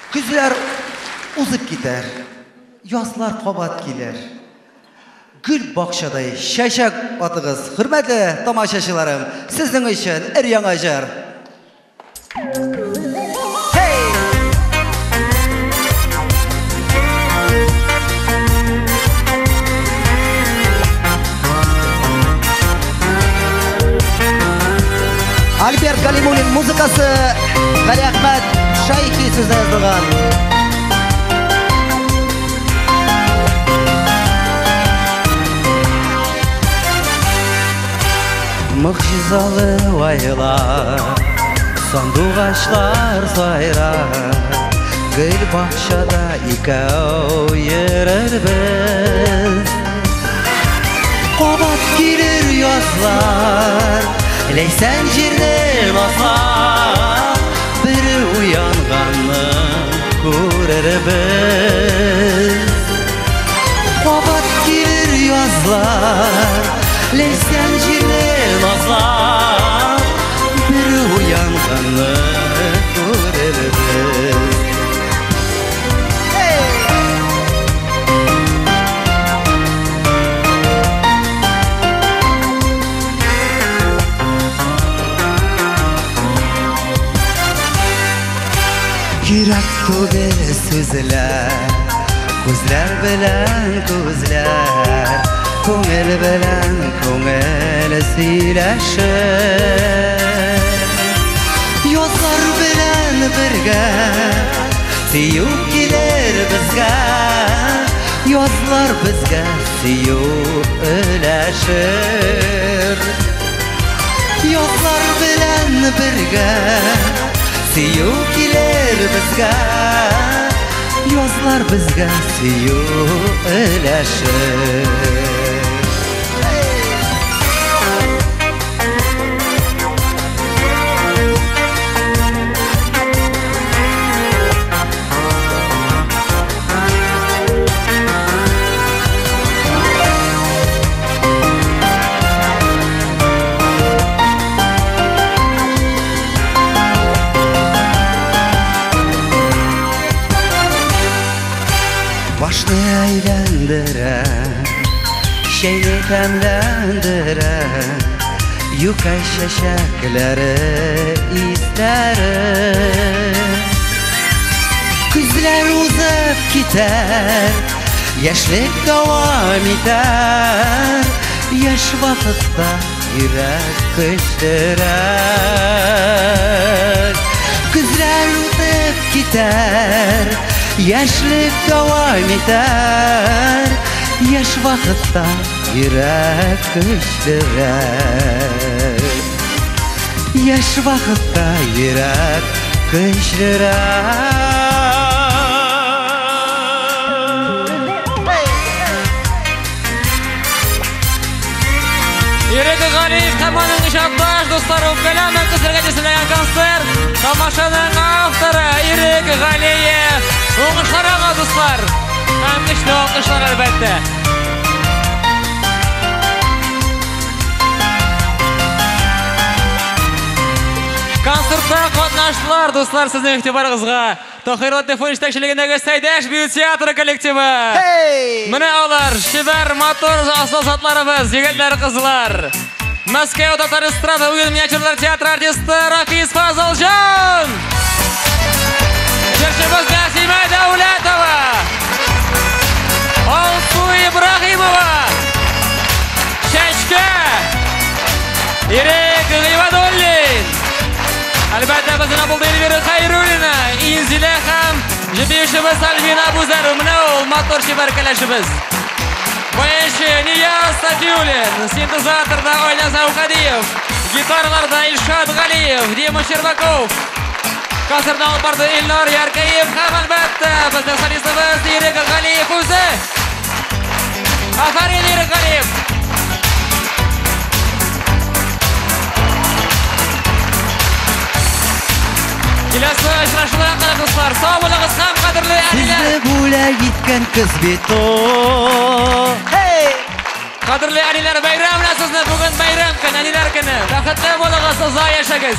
Күзләр узып китәр, яслар кабат килер. Гүл бакчадай чәчәк атыгыз. Хөрмәтле тамашачыларым, сезнең өчен өр-яңа җыр. Альберт Галимуллин музыкасы, Гали Ахмәт Шайхи сүзләр язылган. Мөгъҗизалы айлар, сандугачлар сайрар, гөл бакчада икәү йөрербез. Кабат килер язлар, ләйсән җирне баслап, бер уянганны күрербез. Кабат килер язлар, ләйсән җирне баслап, бер уянганны күрербез. Йөрәк түгел сүзләр, күзләр белән күзләр, күңел белән күңел сөйләшер. Язлар белән бергә сөю килер безгә, язлар безгә сөю өләшер. Язлар белән бергә сөю килер безгә, язлар безгә сөю өләшер. Башны әйләндерә, шәйне тәмләндерә, юкай чәчәкләре исләре. Күзләр узып китәр, яшьлек дәвам итәр, яшь вакытта йөрәк көчтерәр. Күзләр узып китәр, яшьлек дәвам итәр, яшь вакытта йөрәк көчтерәр. Яшь вакытта йөрәк көчтерәр. Йөрәк Галиев команданың җаббаш дуслары каләмә кысырга җисенә концерт. Тамашаның авторы Йөрәк Галиев. Уңышларга дуслар. Һәм көчле алкышлар әлбәттә. Концертта катнаштылар дуслар, сезнең игътибарыгызга. Тахир Телефон җитәкчелегендәге Сәйдәш бию театры коллективы. Менә алар шибәр мотор асасатларыбыз, егетләр, кызлар. Мәскәү татар эстрада уен миниатюрлар театры артисты Рафис Фазылҗан. Җырчыбыз Нәсимә Дәүләтова. Алсу Ибраһимова. Чәчкә. Ирек Гыйбадуллин. Әлбәттә безнең Абылдыйр Хәйруллина, Инзилә һәм җибешебез Альбина Бузару. Менә ул мотор шибәр кәләшебез. Баянчы Нияз Сафиуллин, синтезаторда Айназ Аухадиев, гитараларда Илшат Галиев, Дима Щербаков, концертны алып барды Илнар Яркаев һәм әлбәттә безнең солистыбыз Ирек Галиев үзе. Афарин Ирек Галиев. Киләсе очрашуда кызлар, сау булыгыз һәм кадерле әниләр. Сезне бүләк иткән кыз бит о. Кадерле әниләр, бәйрәм белән сезне, бүген бәйрәм көне, әниләр көне. Бәхетле булыгыз, озак яшәгез.